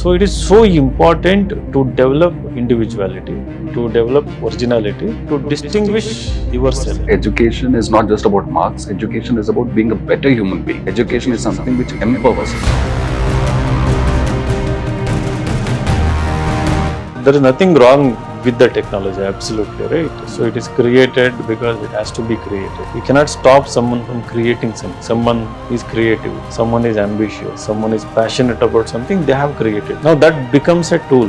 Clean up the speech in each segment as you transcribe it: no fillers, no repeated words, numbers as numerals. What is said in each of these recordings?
So it is so important to develop individuality, to develop originality, to distinguish yourself. Education is not just about marks. Education is about being a better human being. Education is something which empowers. There is nothing wrong with the technology, absolutely, right? So it is created because it has to be created. You cannot stop someone from creating something. Someone is creative, someone is ambitious, someone is passionate about something they have created. Now that becomes a tool.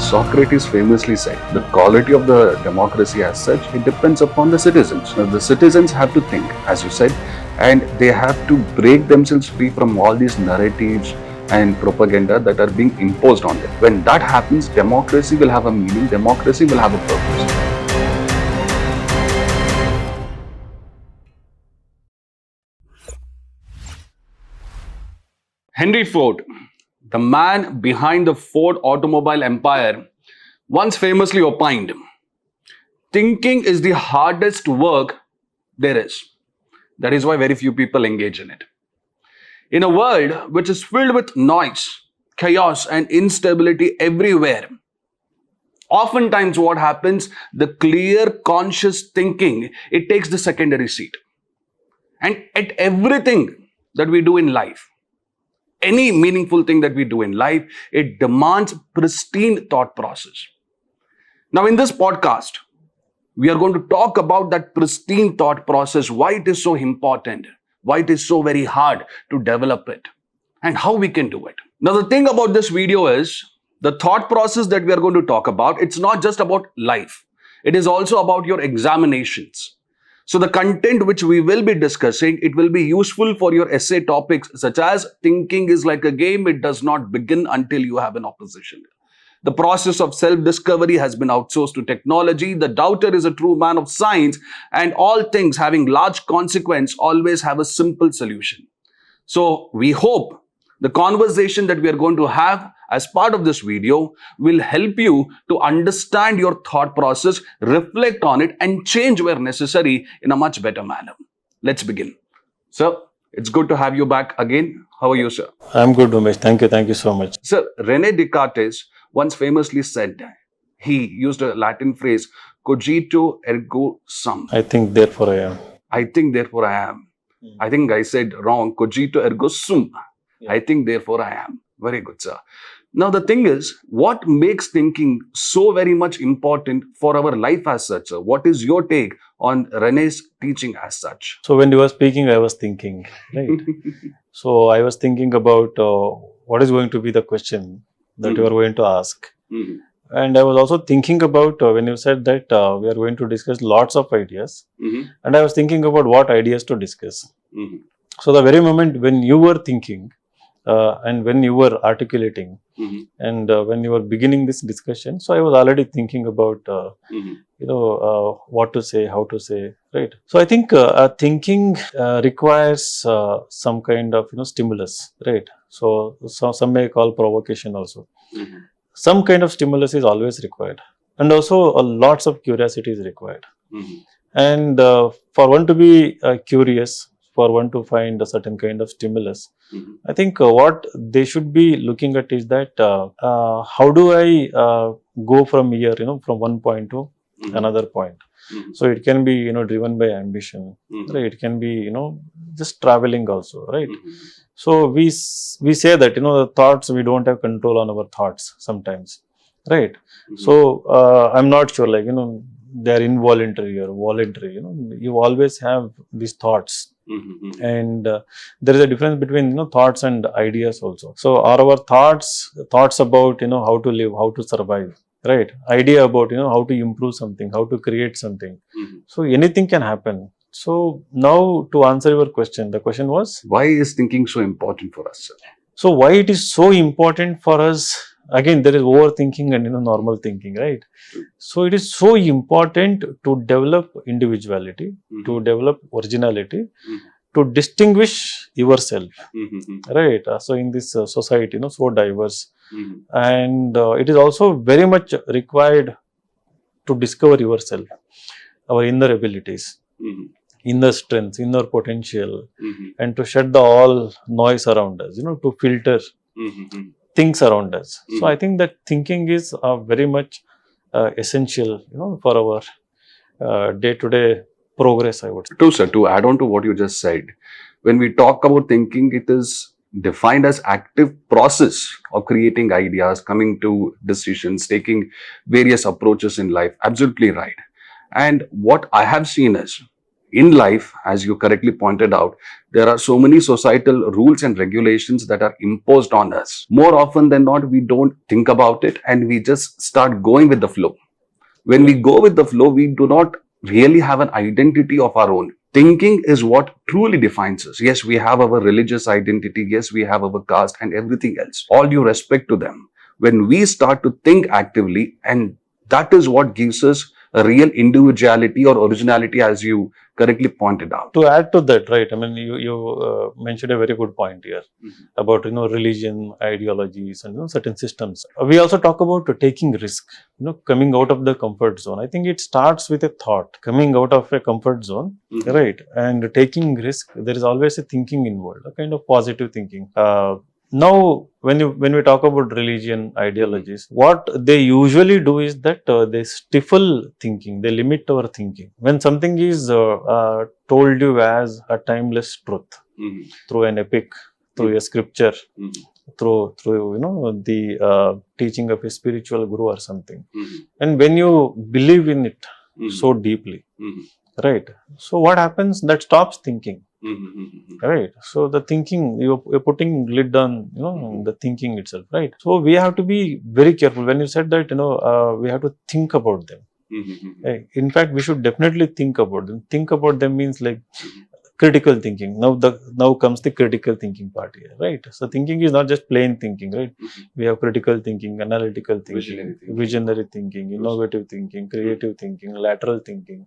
Socrates famously said, the quality of the democracy as such, it depends upon the citizens. Now, the citizens have to think, as you said, and they have to break themselves free from all these narratives and propaganda that are being imposed on them. When that happens, democracy will have a meaning, democracy will have a purpose. Henry Ford, the man behind the Ford automobile empire, once famously opined, thinking is the hardest work there is. That is why very few people engage in it. In a world which is filled with noise, chaos, and instability everywhere, oftentimes what happens, the clear, conscious thinking, it takes the secondary seat. And at everything that we do in life, any meaningful thing that we do in life, it demands pristine thought process. Now, in this podcast, we are going to talk about that pristine thought process, why it is so important, why it is so very hard to develop it, and how we can do it. Now, the thing about this video is, the thought process that we are going to talk about, it's not just about life. It is also about your examinations. So the content which we will be discussing, it will be useful for your essay topics such as thinking is like a game, it does not begin until you have an opposition. The process of self-discovery has been outsourced to technology. The doubter is a true man of science, and all things having large consequence always have a simple solution. So we hope the conversation that we are going to have as part of this video will help you to understand your thought process, reflect on it, and change where necessary in a much better manner. Let's begin. Sir, it's good to have you back again. How are you, sir? I'm good, Umesh. Thank you so much. Sir, René Descartes once famously said, he used a Latin phrase, cogito ergo sum. I think therefore I am. I think therefore I am. I think I said wrong, cogito ergo sum. Yeah. I think therefore I am. Very good, sir. Now, the thing is, what makes thinking so very much important for our life as such, sir? What is your take on René's teaching as such? So when you were speaking, I was thinking, right? So I was thinking about what is going to be the question that you are going to ask. And I was also thinking about when you said that we are going to discuss lots of ideas. And I was thinking about what ideas to discuss. So the very moment when you were thinking and when you were articulating and when you were beginning this discussion, so I was already thinking about, what to say, how to say, right? So I think thinking requires some kind of, stimulus, right? So some may call provocation also. Some kind of stimulus is always required. And also lots of curiosity is required. And for one to be curious, for one to find a certain kind of stimulus, I think what they should be looking at is that how do I go from here, from one point to another point. So it can be, driven by ambition, right? It can be, just traveling also, right? So we say that, the thoughts, we don't have control on our thoughts sometimes, right? So I'm not sure, like, they're involuntary or voluntary, you always have these thoughts. And there is a difference between, thoughts and ideas also. So are our thoughts about, how to live, how to survive, right? Idea about, how to improve something, how to create something. So anything can happen. So now to answer your question, the question was, why is thinking so important for us, sir? So why it is so important for us? Again, there is overthinking and normal thinking, right? So it is so important to develop individuality, to develop originality, to distinguish yourself, right? So in this society, so diverse, and it is also very much required to discover yourself, our inner abilities, inner strength, inner potential, and to shut the all noise around us, to filter things around us. So I think that thinking is very much essential, for our day-to-day progress, I would say. True, sir. To add on to what you just said, when we talk about thinking, it is defined as active process of creating ideas, coming to decisions, taking various approaches in life. Absolutely right. And what I have seen is, in life, as you correctly pointed out, there are so many societal rules and regulations that are imposed on us. More often than not, we don't think about it and we just start going with the flow. When we go with the flow, we do not really have an identity of our own. Thinking is what truly defines us. Yes, we have our religious identity. Yes, we have our caste and everything else. All due respect to them. When we start to think actively, and that is what gives us a real individuality or originality, as you correctly pointed out. To add to that, right? I mean, you mentioned a very good point here about religion, ideologies, and certain systems. We also talk about taking risk, coming out of the comfort zone. I think it starts with a thought, coming out of a comfort zone, right? And taking risk. There is always a thinking involved, a kind of positive thinking. Now, when we talk about religion, ideologies, what they usually do is that they stifle thinking, they limit our thinking. When something is told you as a timeless truth through an epic, through a scripture, through the teaching of a spiritual guru or something, and when you believe in it so deeply, right? So what happens? That stops thinking. Right. So the thinking, you're putting lid on, the thinking itself, right? So we have to be very careful. When you said that, we have to think about them. In fact, we should definitely think about them. Think about them means like critical thinking. Now comes the critical thinking part here, right? So thinking is not just plain thinking, right? We have critical thinking, analytical thinking, visionary thinking, innovative thinking, creative thinking, lateral thinking.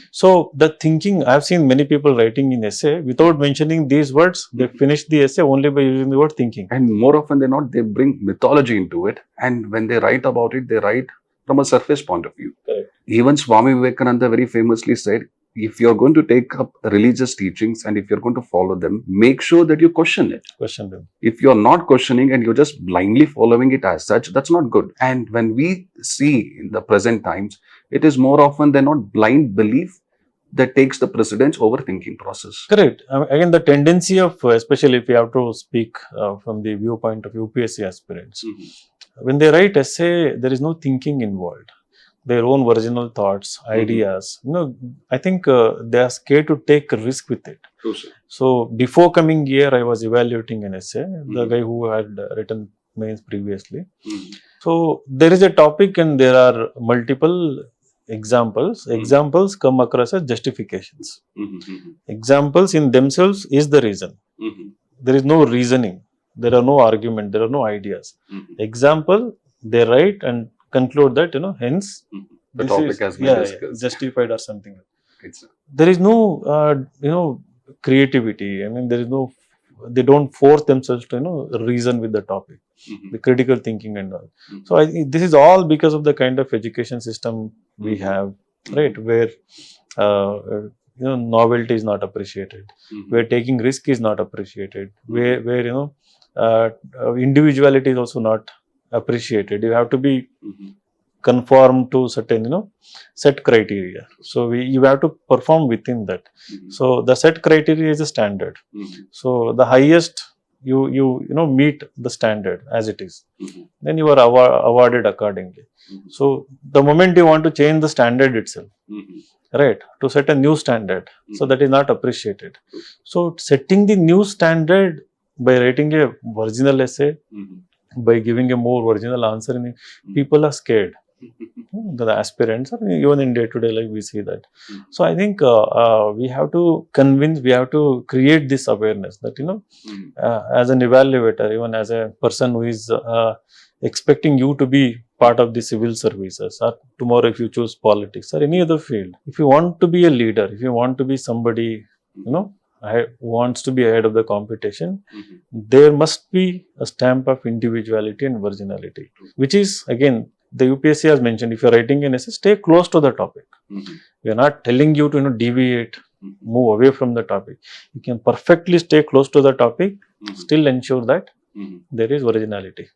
So the thinking, I've seen many people writing in essay without mentioning these words. They finish the essay only by using the word thinking. And more often than not, they bring mythology into it. And when they write about it, they write from a surface point of view. Correct. Even Swami Vivekananda very famously said, if you're going to take up religious teachings and if you're going to follow them, make sure that you question it. Question them. If you're not questioning and you're just blindly following it as such, that's not good. And when we see in the present times, it is more often than not blind belief that takes the precedence over thinking process. Correct. Again, the tendency of, especially if we have to speak from the viewpoint of UPSC aspirants, when they write essay, there is no thinking involved. Their own original thoughts, ideas. I think they are scared to take a risk with it. True, sir. So before coming here, I was evaluating an essay. The guy who had written mains previously. So there is a topic and there are multiple examples. Examples come across as justifications. Examples in themselves is the reason. There is no reasoning. There are no argument. There are no ideas. Example, they write and conclude that, hence the topic has been discussed. Justified or something. There is no, creativity. I mean, there is no, they don't force themselves to, reason with the topic, the critical thinking and all. So I think this is all because of the kind of education system we have, right? Where, novelty is not appreciated, where taking risk is not appreciated, where individuality is also not appreciated. You have to be conform to certain set criteria. So you have to perform within that. So the set criteria is a standard. So the highest you meet the standard as it is, then you are awarded accordingly. So the moment you want to change the standard itself, right, to set a new standard, so that is not appreciated. So setting the new standard by writing a original essay, by giving a more original answer, people are scared. The aspirants, or even in day-to-day life, we see that. So I think we have to convince, we have to create this awareness that, as an evaluator, even as a person who is expecting you to be part of the civil services, or tomorrow if you choose politics or any other field, if you want to be a leader, if you want to be somebody, wants to be ahead of the competition, there must be a stamp of individuality and originality, which is, again, the UPSC has mentioned, if you're writing an essay, stay close to the topic. We are not telling you to deviate, move away from the topic. You can perfectly stay close to the topic, still ensure that there is originality.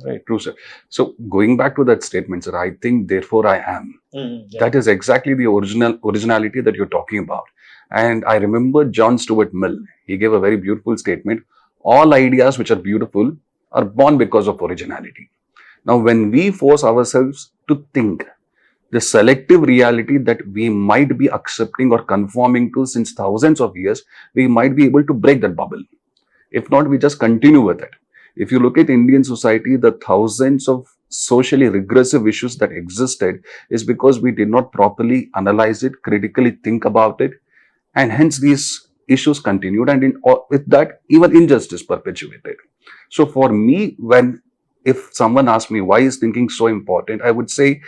Right. True, sir. So going back to that statement, sir, I think therefore I am. Yeah. That is exactly the originality that you're talking about. And I remember John Stuart Mill. He gave a very beautiful statement. All ideas which are beautiful are born because of originality. Now, when we force ourselves to think, the selective reality that we might be accepting or conforming to since thousands of years, we might be able to break that bubble. If not, we just continue with it. If you look at Indian society, the thousands of socially regressive issues that existed is because we did not properly analyze it, critically think about it, and hence these issues continued. And with that, even injustice perpetuated. So for me, if someone asks me why is thinking so important, I would say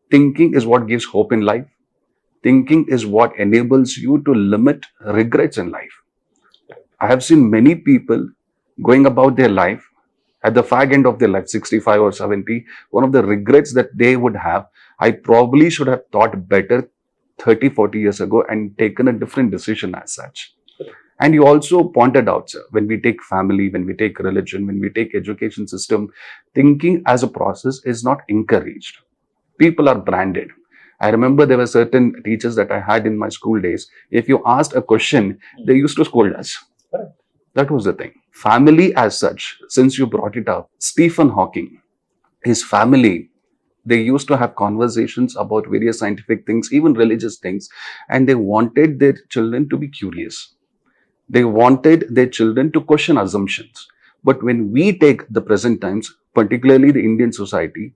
thinking is what gives hope in life. Thinking is what enables you to limit regrets in life. I have seen many people going about their life at the fag end of their life, 65 or 70. One of the regrets that they would have, I probably should have thought better 30, 40 years ago and taken a different decision as such. And you also pointed out, sir, when we take family, when we take religion, when we take education system, thinking as a process is not encouraged. People are branded. I remember there were certain teachers that I had in my school days. If you asked a question, they used to scold us. Correct. That was the thing. Family as such, since you brought it up, Stephen Hawking, his family, they used to have conversations about various scientific things, even religious things, and they wanted their children to be curious. They wanted their children to question assumptions. But when we take the present times, particularly the Indian society,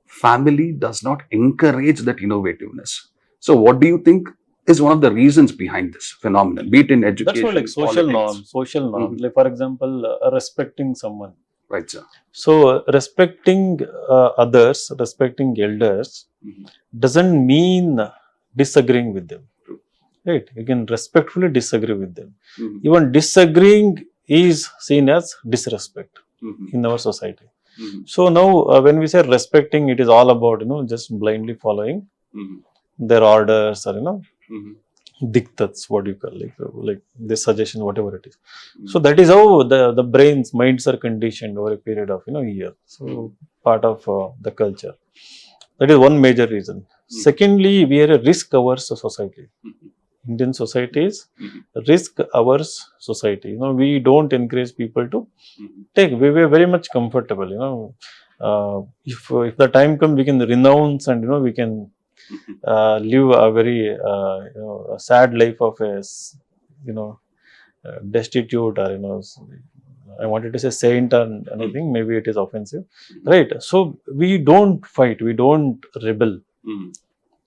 family does not encourage that innovativeness. So what do you think is one of the reasons behind this phenomenon, be it in education, That's what, like social politics? norms. Like for example, respecting someone. Right, sir. So respecting others, respecting elders, doesn't mean disagreeing with them. Right? You can respectfully disagree with them. Even disagreeing is seen as disrespect in our society. So now, when we say respecting, it is all about just blindly following their orders or diktats, what you call like this suggestion, whatever it is. So that is how the brain's minds are conditioned over a period of year. So part of the culture. That is one major reason. Secondly, we are a risk-averse society. Indian society is risk-averse society. We don't encourage people to take. We were very much comfortable. If the time comes, we can renounce and we can live a very a sad life of a destitute or I wanted to say saint or anything. Maybe it is offensive, right? So we don't fight. We don't rebel,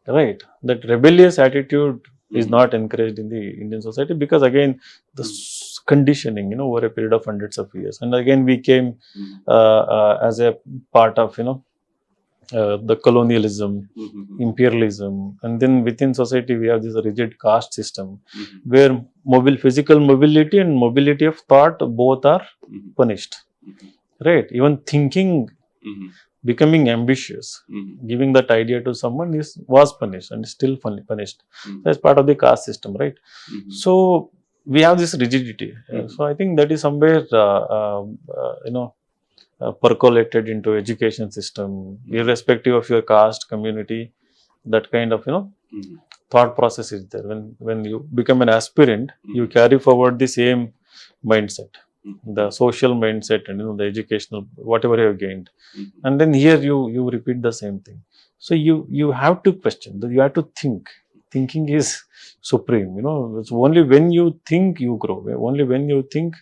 right? That rebellious attitude is not encouraged in the Indian society because again the conditioning over a period of hundreds of years, and again we came as a part of the colonialism, imperialism, and then within society we have this rigid caste system where physical mobility and mobility of thought both are punished, right? Even thinking, becoming ambitious, giving that idea to someone was punished and is still punished. That's part of the caste system, right? So we have this rigidity. So I think that is somewhere percolated into education system, irrespective of your caste, community. That kind of thought process is there. When you become an aspirant, you carry forward the same mindset, the social mindset, and the educational whatever you have gained, and then here you repeat the same thing. So you have to question. You have to think. Thinking is supreme. It's only when you think you grow. Only when you think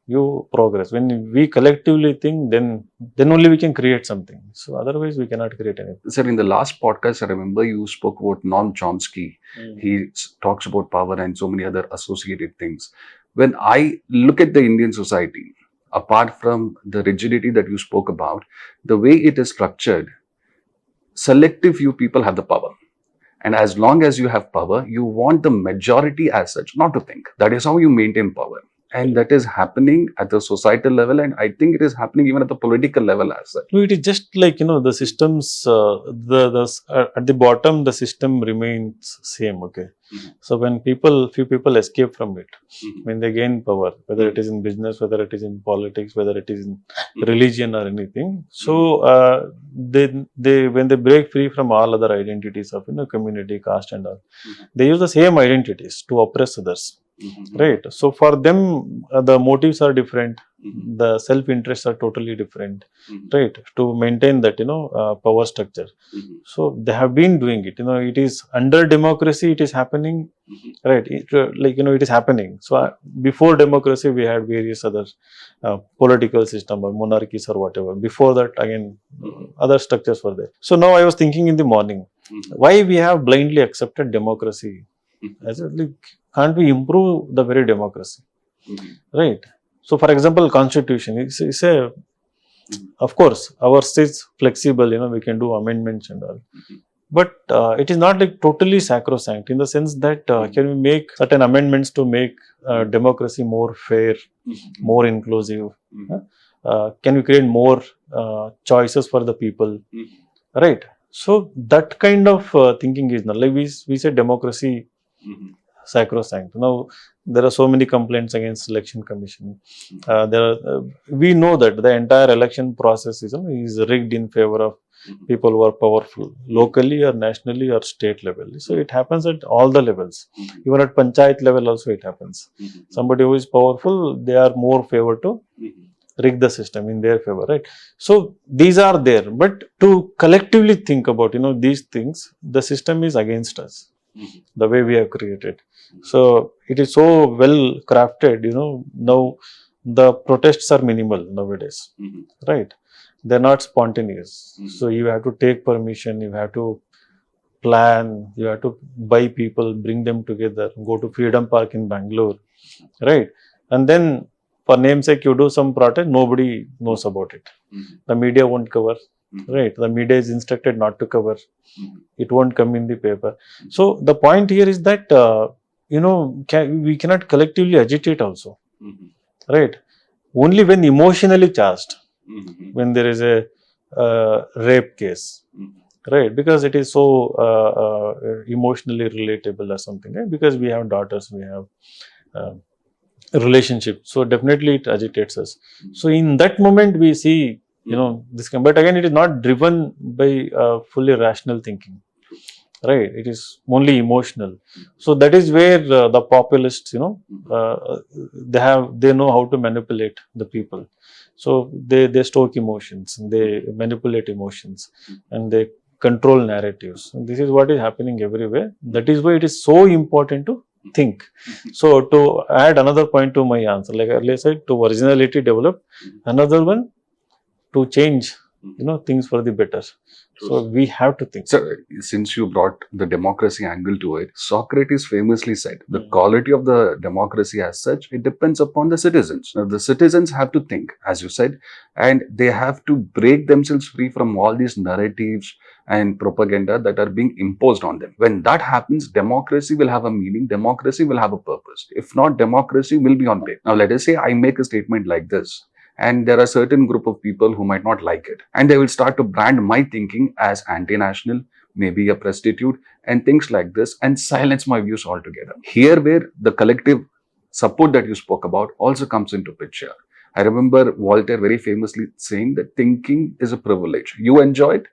you progress. When we collectively think, then only we can create something. So otherwise we cannot create anything. Sir, in the last podcast, I remember you spoke about Noam Chomsky. He talks about power and so many other associated things. When I look at the Indian society, apart from the rigidity that you spoke about, the way it is structured, selective few people have the power. And as long as you have power, you want the majority as such not to think. That is how you maintain power. And that is happening at the societal level, and I think it is happening even at the political level as well. No, it is just like, the systems, at the bottom, the system remains same, okay. So when few people escape from it, when they gain power, whether it is in business, whether it is in politics, whether it is in religion or anything, so when they break free from all other identities of, community, caste and all, they use the same identities to oppress others. Right. So for them, the motives are different. The self-interests are totally different. Right. To maintain that, power structure. So they have been doing it. It is under democracy, it is happening. Right. It is happening. So before democracy, we had various other political system or monarchies or whatever. Before that, again, other structures were there. So now I was thinking in the morning, why we have blindly accepted democracy as can't we improve the very democracy, right? So for example, constitution is a, of course ours is flexible, we can do amendments and all, but it is not like totally sacrosanct in the sense that can we make certain amendments to make democracy more fair, more inclusive, can we create more choices for the people, right? So that kind of thinking is not like we say democracy sacrosanct. Now there are so many complaints against election commission. We know that the entire election process is rigged in favor of people who are powerful locally or nationally or state level. So it happens at all the levels. Even at panchayat level also it happens. Somebody who is powerful, they are more favored to rig the system in their favor, right? So these are there, but to collectively think about these things, the system is against us, the way we have created. So it is so well crafted, now the protests are minimal nowadays, right? They're not spontaneous. So you have to take permission, you have to plan, you have to buy people, bring them together, go to Freedom Park in Bangalore, right? And then for namesake you do some protest, nobody knows about it. The media won't cover, right? The media is instructed not to cover. It won't come in the paper. So the point here is that we cannot collectively agitate also, right? Only when emotionally charged, when there is a rape case, right? Because it is so emotionally relatable or something, right? Because we have daughters, we have relationship, so definitely it agitates us. So in that moment we see this can, but again it is not driven by fully rational thinking, right? It is only emotional. So that is where the populists, they know how to manipulate the people. So they stoke emotions, they manipulate emotions, and they control narratives. And this is what is happening everywhere. That is why it is so important to think. So to add another point to my answer, like earlier said, to originality develop, another one to change things for the better. So we have to think. So, since you brought the democracy angle to it, Socrates famously said, the quality of the democracy as such, it depends upon the citizens. Now, the citizens have to think, as you said, and they have to break themselves free from all these narratives and propaganda that are being imposed on them. When that happens, democracy will have a meaning, democracy will have a purpose. If not, democracy will be on paper. Now, let us say I make a statement like this, and there are certain group of people who might not like it, and they will start to brand my thinking as anti-national, maybe a prostitute, and things like this, and silence my views altogether. Here where the collective support that you spoke about also comes into picture. I remember Voltaire very famously saying that thinking is a privilege. You enjoy it,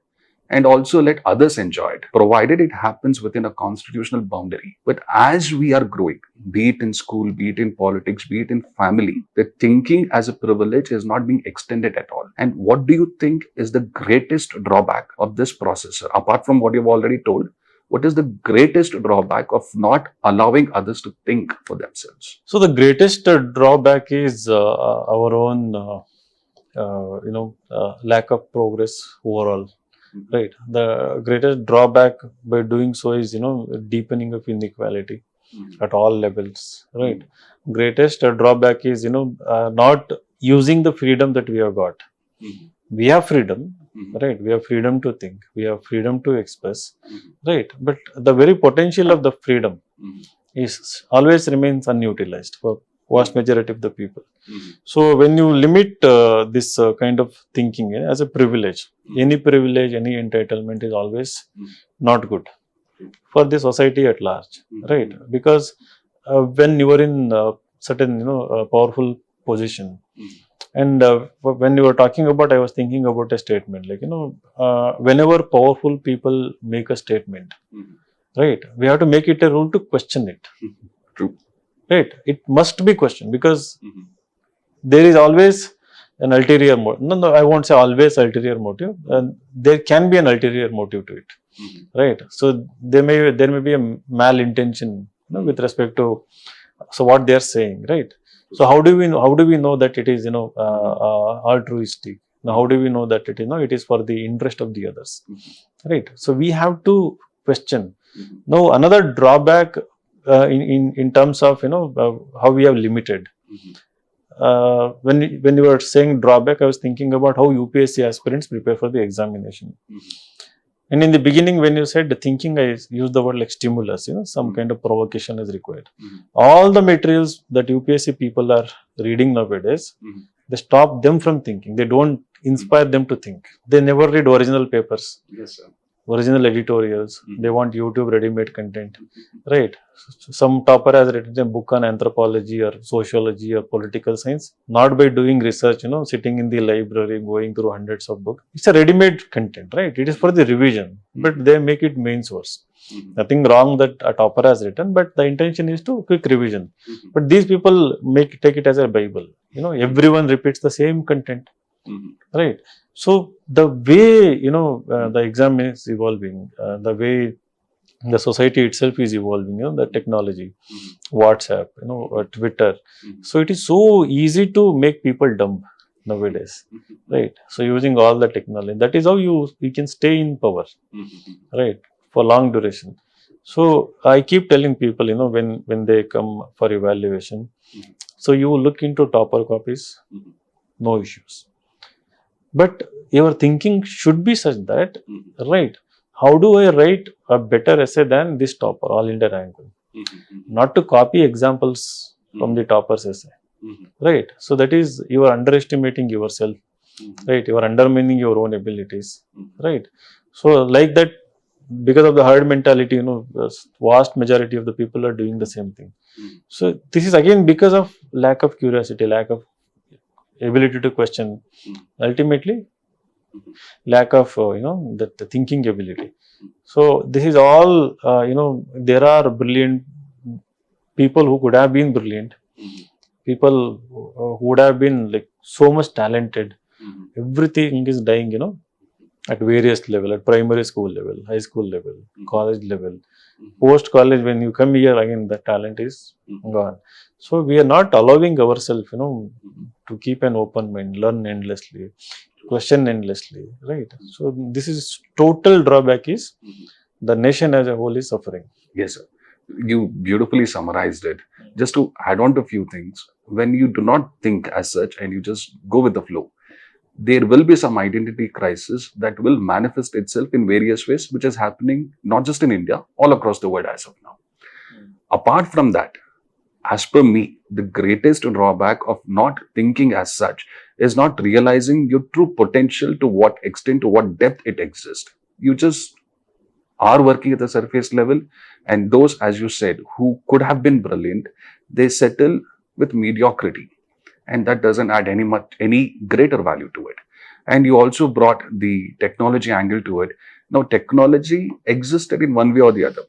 and also let others enjoy it, provided it happens within a constitutional boundary. But as we are growing, be it in school, be it in politics, be it in family, the thinking as a privilege is not being extended at all. And what do you think is the greatest drawback of this process, sir? Apart from what you've already told, what is the greatest drawback of not allowing others to think for themselves? So the greatest drawback is our own, lack of progress overall. Right. The greatest drawback by doing so is, deepening of inequality at all levels. Right. Greatest drawback is, not using the freedom that we have got. We have freedom, right? We have freedom to think. We have freedom to express, right? But the very potential of the freedom is always remains unutilized for vast majority of the people. So when you limit this kind of thinking as a privilege, any privilege, any entitlement is always not good for the society at large, right? Because when you are in certain, powerful position, and when you were talking about, I was thinking about a statement like, whenever powerful people make a statement, right, we have to make it a rule to question it. True. Right? It must be questioned because there is always an ulterior motive. No, I won't say always ulterior motive. There can be an ulterior motive to it, right? So there may be a malintention, with respect to what they are saying, right? So how do we know that it is altruistic? Now, how do we know that it is for the interest of the others, right? So we have to question. Now, another drawback in terms of how we have limited. When you were saying drawback, I was thinking about how UPSC aspirants prepare for the examination. And in the beginning, when you said the thinking, I used the word like stimulus, some kind of provocation is required. All the materials that UPSC people are reading nowadays, they stop them from thinking. They don't inspire them to think. They never read original papers. Yes, sir. Original editorials. They want YouTube ready-made content, right? Some topper has written a book on anthropology or sociology or political science, not by doing research, sitting in the library, going through hundreds of books. It's a ready-made content, right? It is for the revision, but they make it main source. Nothing wrong that a topper has written, but the intention is to quick revision. But these people take it as a Bible. Everyone repeats the same content, right? So the way the exam is evolving, the way the society itself is evolving, the technology, WhatsApp, Twitter. So it is so easy to make people dumb nowadays, right? So using all the technology, that is how you can stay in power, right, for long duration. So I keep telling people, when they come for evaluation, so you look into topper copies, no issues. But your thinking should be such that, right, how do I write a better essay than this topper, all India rank? Not to copy examples from the topper's essay, right? So that is, you are underestimating yourself, right? You are undermining your own abilities, right? So like that, because of the herd mentality, vast majority of the people are doing the same thing. So this is again because of lack of curiosity, lack of ability to question, ultimately lack of the thinking ability. So this is all there are brilliant people who could have been brilliant, people who would have been like so much talented. Everything is dying at various level, at primary school level, high school level, college level, post college. When you come here again, the talent is gone. So we are not allowing ourselves to keep an open mind, learn endlessly, question endlessly, right? So this is total drawback is the nation as a whole is suffering. Yes, sir. You beautifully summarized it. Just to add on to a few things, when you do not think as such and you just go with the flow, there will be some identity crisis that will manifest itself in various ways, which is happening not just in India, all across the world as of now. Apart from that, as per me, the greatest drawback of not thinking as such is not realizing your true potential, to what extent, to what depth it exists. You just are working at the surface level, and those, as you said, who could have been brilliant, they settle with mediocrity, and that doesn't add any greater value to it. And you also brought the technology angle to it. Now, technology existed in one way or the other,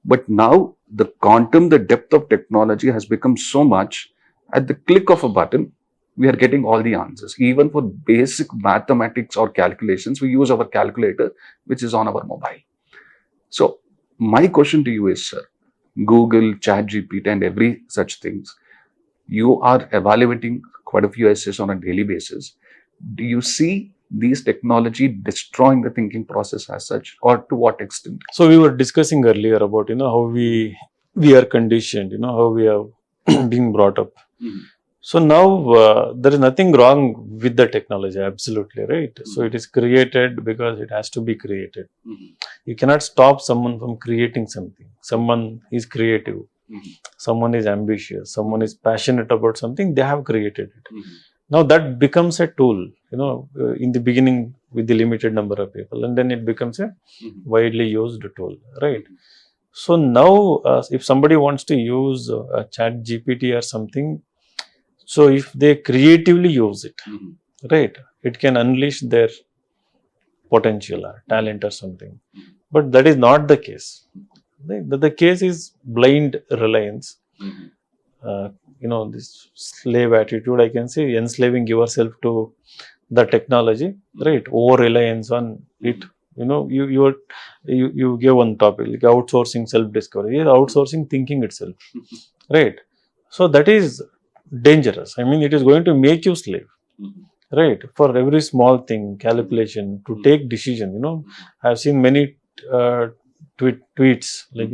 but now the quantum, the depth of technology has become so much. At the click of a button, we are getting all the answers. Even for basic mathematics or calculations, we use our calculator, which is on our mobile. So my question to you is, sir, Google, ChatGPT, and every such things, you are evaluating quite a few essays on a daily basis. Do you see these technology destroying the thinking process as such, or to what extent? So we were discussing earlier about how we are conditioned, how we are being brought up. So now there is nothing wrong with the technology, absolutely, right? So it is created because it has to be created. You cannot stop someone from creating something. Someone is creative, someone is ambitious, someone is passionate about something, they have created it. Now that becomes a tool, in the beginning with the limited number of people, and then it becomes a widely used tool, right? So now, if somebody wants to use a chat GPT or something, so if they creatively use it, right, it can unleash their potential or talent or something. But that is not the case. Right? The case is blind reliance. This slave attitude, I can say, enslaving yourself to the technology, right? Over reliance on it. You give one topic like outsourcing self-discovery, outsourcing thinking itself, right? So that is dangerous. I mean, it is going to make you slave, right? For every small thing, calculation, to take decision. I've seen many tweets like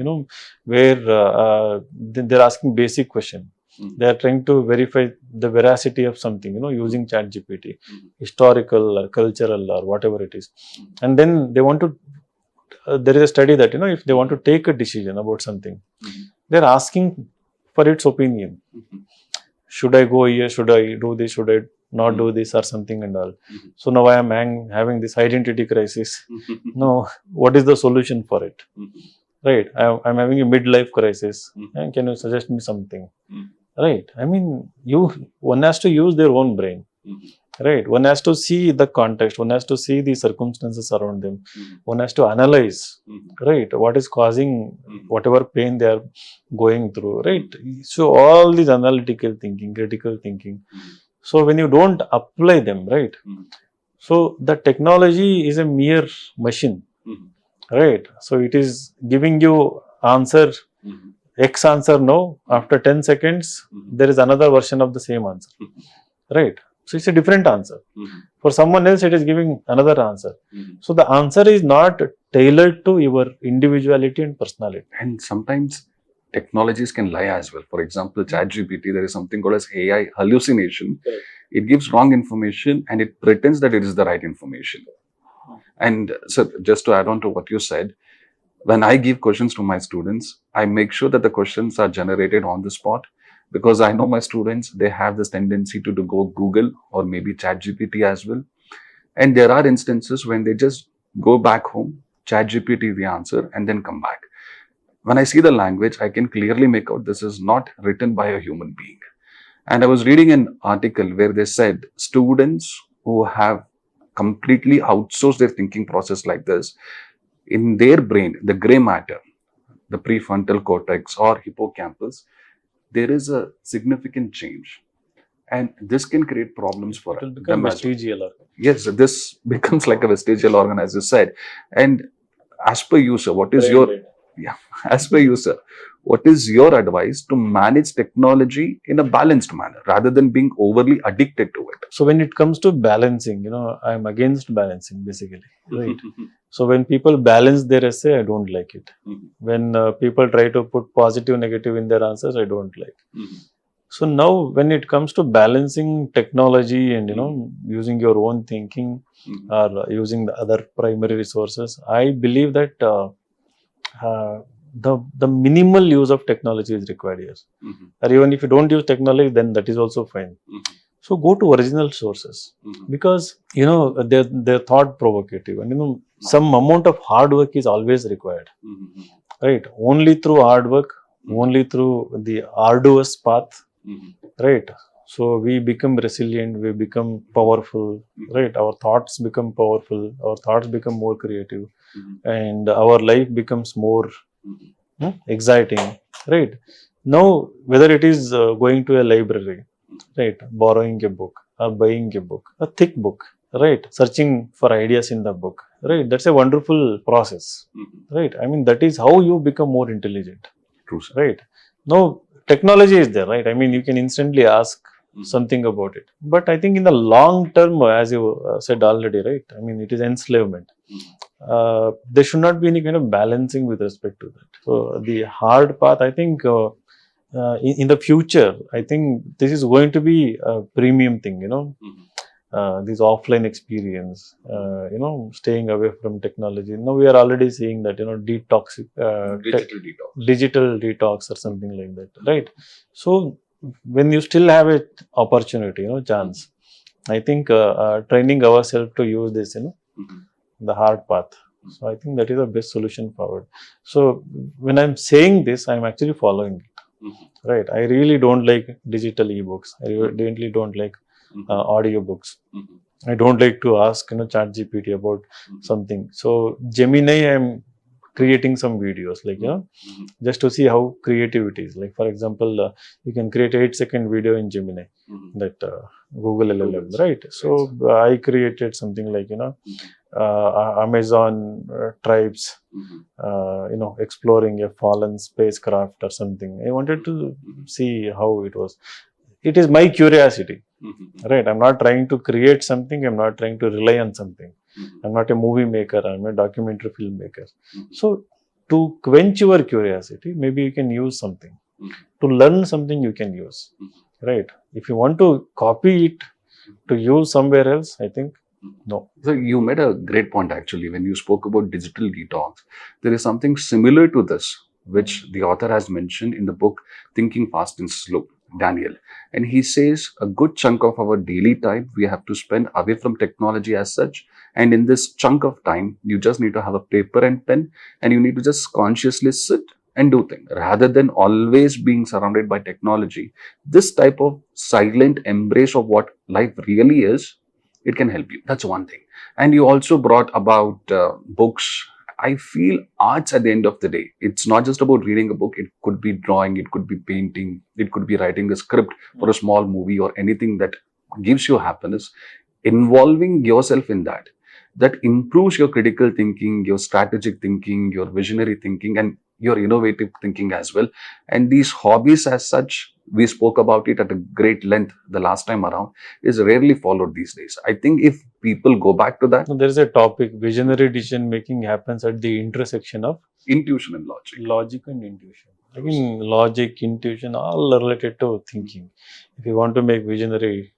where they're asking basic question. They are trying to verify the veracity of something, using chat GPT, historical or cultural or whatever it is. And then they want to, there is a study that, if they want to take a decision about something, they're asking for its opinion. Should I go here? Should I do this? Should I not do this or something and all? So now I am having this identity crisis. No, what is the solution for it? Right? I'm having a midlife crisis. And can you suggest me something? Right? I mean, one has to use their own brain. Right? One has to see the context. One has to see the circumstances around them. One has to analyze, right, what is causing whatever pain they are going through, right? So all these analytical thinking, critical thinking. So when you don't apply them, right? So the technology is a mere machine, right? So it is giving you answer, X answer no. After 10 seconds, there is another version of the same answer, right? So it's a different answer. For someone else, it is giving another answer. So the answer is not tailored to your individuality and personality. And sometimes technologies can lie as well. For example, ChatGPT, there is something called as AI hallucination. It gives wrong information and it pretends that it is the right information. And so just to add on to what you said, when I give questions to my students, I make sure that the questions are generated on the spot, because I know my students, they have this tendency to go Google or maybe ChatGPT as well. And there are instances when they just go back home, ChatGPT the answer, and then come back. When I see the language, I can clearly make out this is not written by a human being. And I was reading an article where they said students who have completely outsourced their thinking process like this, in their brain, the gray matter, the prefrontal cortex or hippocampus, there is a significant change. And this can create problems for It will become them as well. vestigial. Yes, this becomes like a vestigial organ, as you said. And as per you, sir, what is your as per you, sir, what is your advice to manage technology in a balanced manner rather than being overly addicted to it? So when it comes to balancing, I'm against balancing basically, right? So when people balance their essay, I don't like it. When people try to put positive, negative in their answers, I don't like. So now when it comes to balancing technology and, using your own thinking or using the other primary resources, I believe that the minimal use of technology is required here. Or even if you don't use technology, then that is also fine. So go to original sources, because they're thought provocative, and some amount of hard work is always required, right? Only through hard work, only through the arduous path, right? So we become resilient, we become powerful, right? Our thoughts become powerful, our thoughts become more creative, and our life becomes more exciting, right? Now, whether it is going to a library, right, borrowing a book or buying a book, a thick book, right, searching for ideas in the book, right, that's a wonderful process, right? I mean, that is how you become more intelligent. True, sir. Right? Now, technology is there, right? I mean, you can instantly ask something about it. But I think in the long term, as you said already, right? I mean, it is enslavement. There should not be any kind of balancing with respect to that. So the hard path, I think, in the future, I think this is going to be a premium thing, this offline experience, staying away from technology. Now we are already seeing that, detox, Digital detox. digital detox or something like that, right? So when you still have a opportunity, chance, I think training ourselves to use this, the hard path. So I think that is the best solution forward. So when I'm saying this, I'm actually following it, right? I really don't like digital ebooks. I really don't like audio books. I don't like to ask, chat GPT about something. So Gemini, I'm creating some videos, like, just to see how creative it is. Like, for example, you can create 8-second video in Gemini, that Google LLM, right? So I created something like, Amazon tribes, exploring a fallen spacecraft or something. I wanted to see how it was. It is my curiosity, right? I'm not trying to create something. I'm not trying to rely on something. I'm not a movie maker. I'm a documentary filmmaker. So to quench your curiosity, maybe you can use something. To learn something, you can use, right? If you want to copy it to use somewhere else, I think no. So you made a great point actually when you spoke about digital detox. There is something similar to this, which the author has mentioned in the book Thinking Fast and Slow, Daniel. And he says a good chunk of our daily time we have to spend away from technology as such. And in this chunk of time, you just need to have a paper and pen, and you need to just consciously sit and do things rather than always being surrounded by technology. This type of silent embrace of what life really is, it can help you. That's one thing. And you also brought about books. I feel arts at the end of the day, it's not just about reading a book. It could be drawing, it could be painting, it could be writing a script for a small movie or anything that gives you happiness. Involving yourself in that improves your critical thinking, your strategic thinking, your visionary thinking, and your innovative thinking as well. And these hobbies as such, we spoke about it at a great length the last time around, is rarely followed these days. I think if people go back to that, So there is a topic: visionary decision making happens at the intersection of intuition and logic. logic and intuition. I mean, logic, intuition, all related to thinking. If you want to make visionary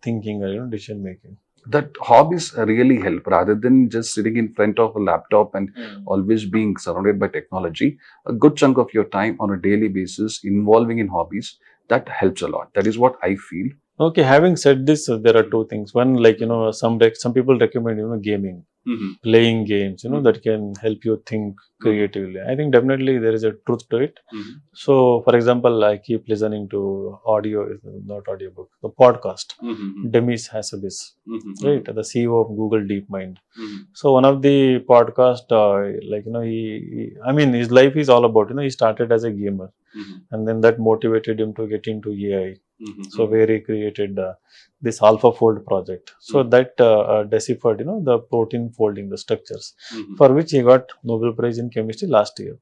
thinking or decision making, That hobbies really help rather than just sitting in front of a laptop and always being surrounded by technology. A good chunk of your time on a daily basis involving in hobbies, that helps a lot. That is what I feel. okay. Having said this, there are two things. One, like, some people recommend, gaming, playing games, that can help you think creatively. I think definitely there is a truth to it. So, for example, I keep listening to audio, not audiobook, the podcast. Demis has this, right? The CEO of Google DeepMind. So one of the podcast, like, I mean, his life is all about, he started as a gamer, and then that motivated him to get into AI. So where he created this AlphaFold project. So that deciphered, the protein folding, the structures, for which he got Nobel Prize in chemistry last year.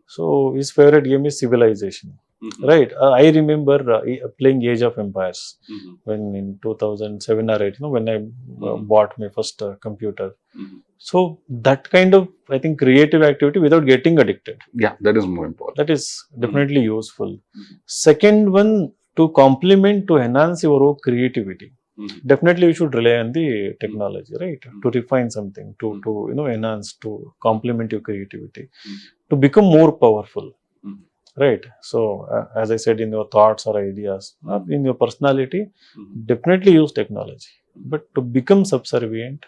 So his favorite game is Civilization, right? I remember playing Age of Empires when in 2007 or 8, when I bought my first computer. So that kind of, I think, creative activity without getting addicted. Yeah, that is more important. That is definitely useful. Second one, to complement, to enhance your creativity. Definitely you should rely on the technology, right? To refine something, to enhance, to complement your creativity, to become more powerful, right? So as I said, in your thoughts or ideas, in your personality, definitely use technology. But to become subservient,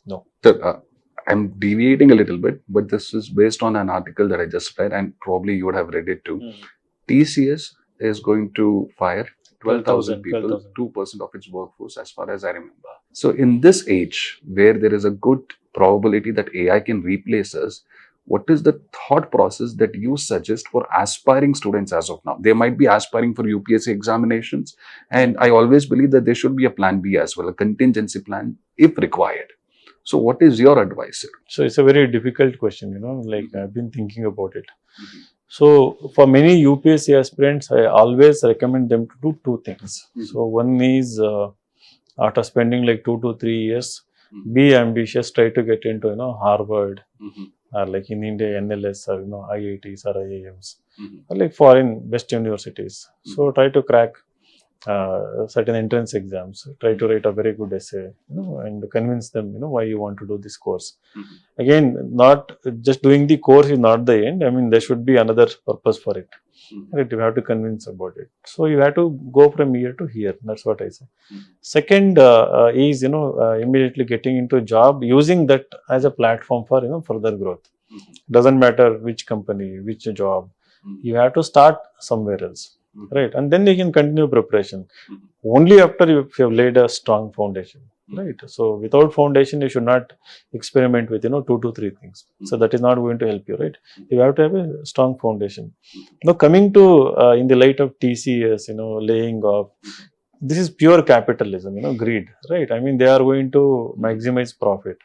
no. So, I'm deviating a little bit, but this is based on an article that I just read, and probably you would have read it too. TCS is going to fire 12,000 people, 2% of its workforce, as far as I remember. So, in this age where there is a good probability that AI can replace us, what is the thought process that you suggest for aspiring students as of now? They might be aspiring for UPSC examinations, and I always believe that there should be a plan B as well, a contingency plan if required. So, what is your advice, sir? So it's a very difficult question, like I've been thinking about it. So for many UPSC aspirants, I always recommend them to do two things. So one is, after spending like 2 to 3 years, be ambitious, try to get into, Harvard, or like in India, NLS, or, IITs or IIMs, or like foreign best universities. So try to crack certain entrance exams, try to write a very good essay, and convince them, why you want to do this course. Again, not just doing the course is not the end. I mean, there should be another purpose for it. Right? You have to convince about it. So you have to go from here to here. That's what I say. Second is, immediately getting into a job, using that as a platform for, further growth. Doesn't matter which company, which job. You have to start somewhere else. Right? And then you can continue preparation. Only after you have laid a strong foundation. Right? So without foundation, you should not experiment with, 2 to 3 things. So that is not going to help you, right? You have to have a strong foundation. Now coming to, in the light of TCS, laying off, this is pure capitalism, greed, right? I mean, they are going to maximize profit.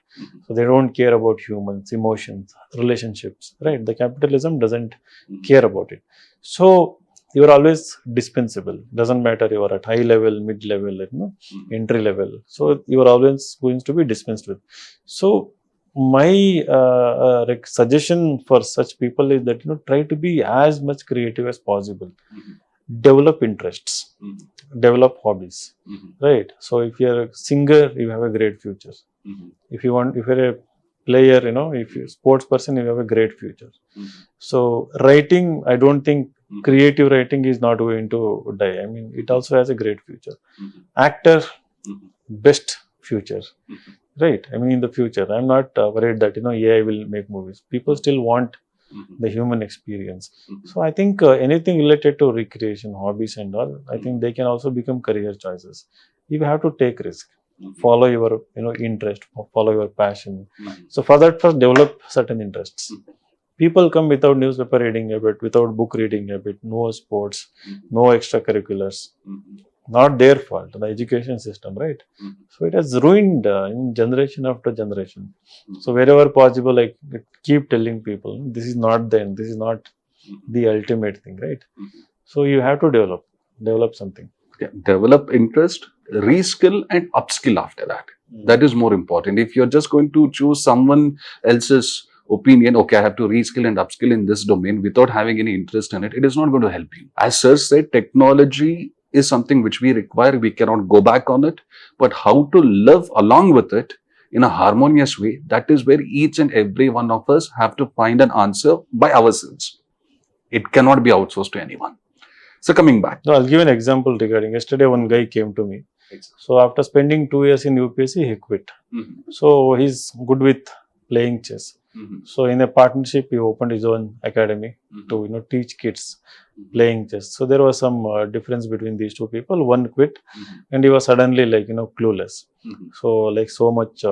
So they don't care about humans, emotions, relationships, right? The capitalism doesn't care about it. So you are always dispensable. Doesn't matter you are at high level, mid level, entry level. So you are always going to be dispensed with. So my suggestion for such people is that try to be as much creative as possible. Develop interests, develop hobbies, right? So if you're a singer, you have a great future. If you're a player, if you're a sports person, you have a great future. So writing, I don't think creative writing is not going to die. I mean, it also has a great future. Actor, best future, right? I mean, in the future, I'm not worried that AI will make movies. People still want the human experience. So I think anything related to recreation, hobbies and all, I think they can also become career choices. You have to take risk, follow your interest, follow your passion. So for that, first develop certain interests. People come without newspaper reading habit, without book reading habit, no sports, no extracurriculars. Not their fault, the education system, right? So it has ruined in generation after generation. So wherever possible, I keep telling people, this is not the end, this is not the ultimate thing, right? So you have to develop something. Yeah, develop interest, reskill and upskill after that. That is more important. If you're just going to choose someone else's opinion, okay, I have to reskill and upskill in this domain without having any interest in it, it is not going to help you. As Sir said, technology is something which we require. We cannot go back on it. But how to live along with it in a harmonious way, that is where each and every one of us have to find an answer by ourselves. It cannot be outsourced to anyone. So coming back. No, I'll give an example regarding yesterday. One guy came to me. So after spending 2 years in UPSC, he quit. So he's good with playing chess. So in a partnership, he opened his own academy to teach kids playing chess. So there was some difference between these two people. One quit, and he was suddenly like clueless. So like so much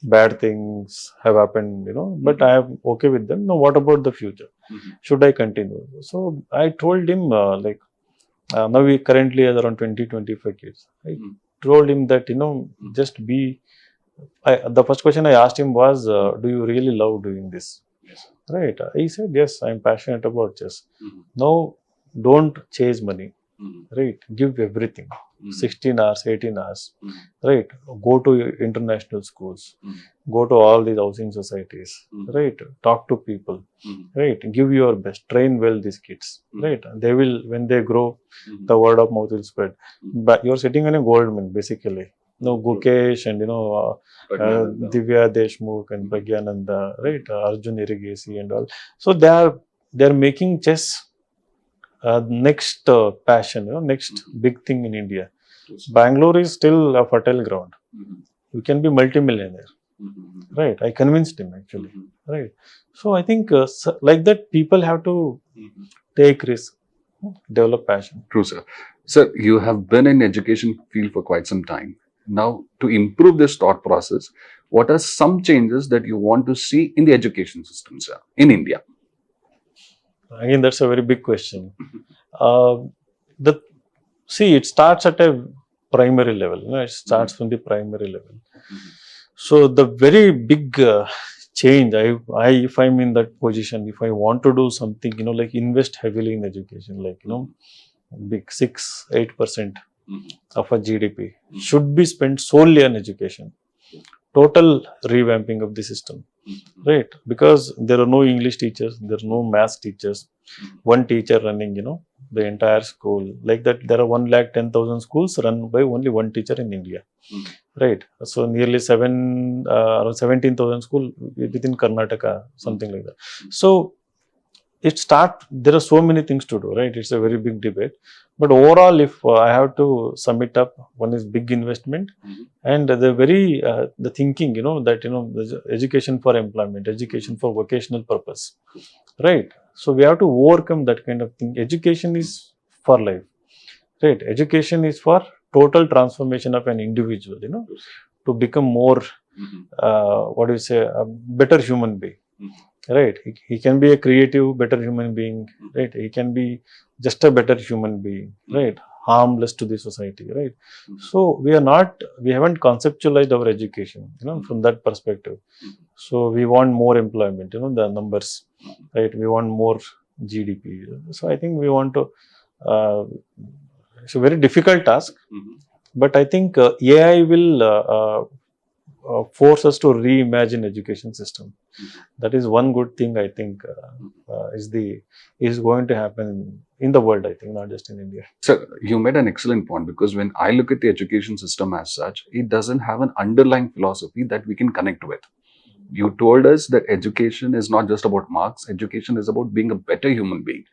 bad things have happened. But I am okay with them. Now what about the future? Should I continue? So I told him now we currently have around 20-25 kids. I told him that just be. The first question I asked him was, do you really love doing this? Right? He said, yes, I'm passionate about chess. Now, don't chase money. Right? Give everything. 16 hours, 18 hours. Right? Go to international schools. Go to all these housing societies. Right? Talk to people. Right? Give your best. Train well these kids. Right? They will, when they grow, the word of mouth will spread. But you're sitting on a gold mine, basically. Gukesh and Divya Deshmukh and Pragyananda, right? Arjun Irigesi and all. So they're making chess next passion, next big thing in India. Bangalore is still a fertile ground. You can be multimillionaire, right? I convinced him actually, right? So I think like that, people have to take risk, develop passion. True, sir. Sir, you have been in education field for quite some time. Now, to improve this thought process, what are some changes that you want to see in the education system, sir, in India? Again, that's a very big question. It starts at a primary level. It starts from the primary level. So the very big change, if I'm in that position, if I want to do something, like invest heavily in education, like big 6-8% of a GDP should be spent solely on education. Total revamping of the system, right? Because there are no English teachers, there are no math teachers. One teacher running, the entire school. Like that, there are 110,000 schools run by only one teacher in India, right? So nearly around 17,000 school within Karnataka, something like that. So there are so many things to do, right? It's a very big debate. But overall, if I have to sum it up, one is big investment, and the thinking, that the education for employment, education for vocational purpose, right? So we have to overcome that kind of thing. Education is for life, right? Education is for total transformation of an individual, to become more, what do you say, a better human being, right? He can be a creative, better human being, right? He can be just a better human being, right? Harmless to the society, right? So we haven't conceptualized our education, from that perspective. So we want more employment, the numbers, right? We want more GDP. So I think we want to, it's a very difficult task, but I think AI will force us to reimagine education system. That is one good thing I think is going to happen in the world, I think, not just in India. So you made an excellent point, because when I look at the education system as such, it doesn't have an underlying philosophy that we can connect with. You told us that education is not just about marks. Education is about being a better human being.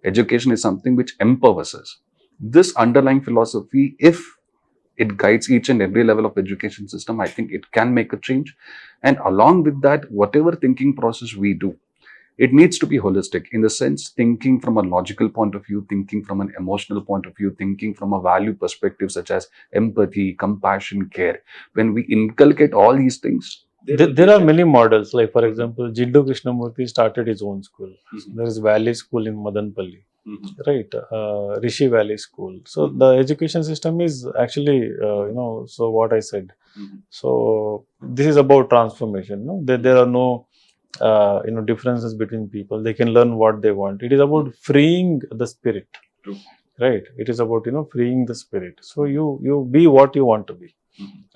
Education is something which empowers us. This underlying philosophy, if it guides each and every level of education system, I think it can make a change. And along with that, whatever thinking process we do, it needs to be holistic, in the sense thinking from a logical point of view, thinking from an emotional point of view, thinking from a value perspective such as empathy, compassion, care. When we inculcate all these things, there are many models. Like, for example, Jiddu Krishnamurti started his own school. There is Valley School in Madanpalli, right? Rishi Valley School. So the education system is actually, so what I said. So this is about transformation. There are no, differences between people. They can learn what they want. It is about freeing the spirit, right? It is about, freeing the spirit. So you be what you want to be,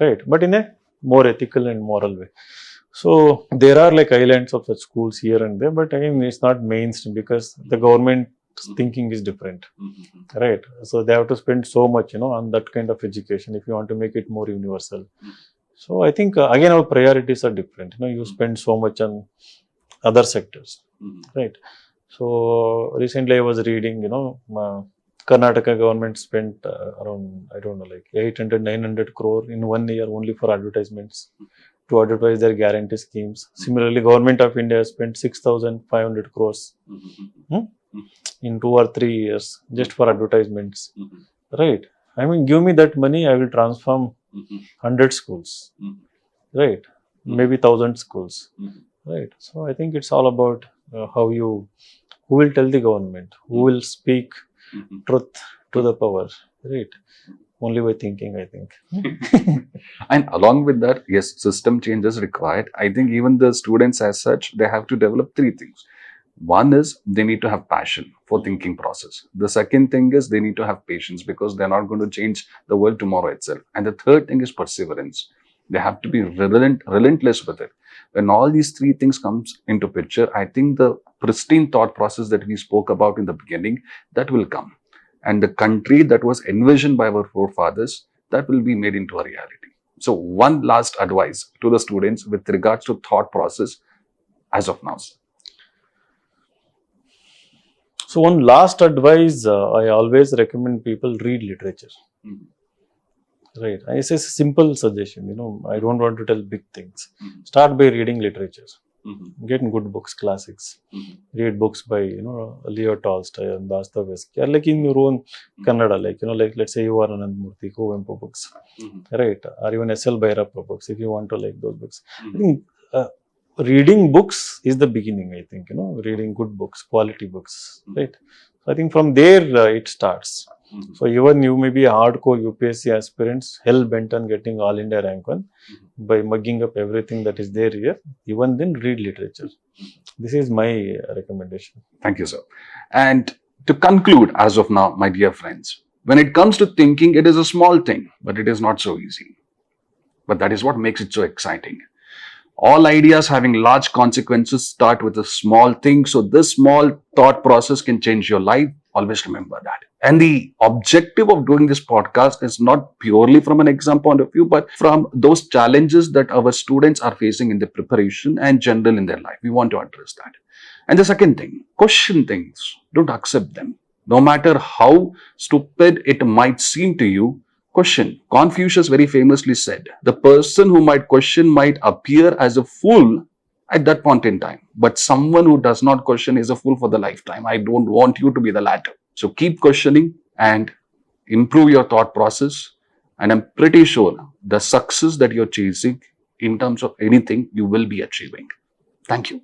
right? But in a more ethical and moral way. So there are like islands of such schools here and there, but again, it's not mainstream because the government thinking is different, right? So they have to spend so much, on that kind of education if you want to make it more universal. So I think again our priorities are different. You spend so much on other sectors, right? So recently I was reading, Karnataka government spent around, I don't know, like 800, 900 crore in 1 year only for advertisements to advertise their guarantee schemes. Similarly, Government of India spent 6,500 crores in 2 or 3 years just for advertisements, right? I mean, give me that money, I will transform 100 schools, right? Maybe 1,000 schools, right? So I think it's all about who will tell the government, who will speak truth to the power, right? Only by thinking, I think. And along with that, yes, system change is required. I think even the students as such, they have to develop 3 things. One is they need to have passion for thinking process. The second thing is they need to have patience, because they're not going to change the world tomorrow itself. And the third thing is perseverance. They have to be relentless with it. When all these 3 things comes into picture, I think the pristine thought process that we spoke about in the beginning, that will come. And the country that was envisioned by our forefathers, that will be made into a reality. So one last advice to the students with regards to thought process as of now. So one last advice, I always recommend people read literature. Right. It's a simple suggestion, I don't want to tell big things. Start by reading literature. Get good books, classics. Read books by, Leo Tolstoy and Dostoevsky, or like in your own Kannada, like let's say you are Anandamurthy, Kuvempu books, right? Or even S.L. Bhairappa books, if you want to like those books. I think reading books is the beginning, I think, reading good books, quality books, right? So I think from there it starts. So even you may be a hardcore UPSC aspirants, hell bent on getting All India rank 1 by mugging up everything that is there here. Even then, read literature. This is my recommendation. Thank you, sir. And to conclude, as of now, my dear friends, when it comes to thinking, it is a small thing, but it is not so easy. But that is what makes it so exciting. All ideas having large consequences start with a small thing. So this small thought process can change your life, Always remember that. And the objective of doing this podcast is not purely from an exam point of view, but from those challenges that our students are facing in their preparation and general in their life. We want to address that. And the second thing, question things. Don't accept them. No matter how stupid it might seem to you, question. Confucius very famously said, the person who might question might appear as a fool at that point in time. But someone who does not question is a fool for the lifetime. I don't want you to be the latter. So keep questioning and improve your thought process. And I'm pretty sure the success that you're chasing in terms of anything, you will be achieving. Thank you.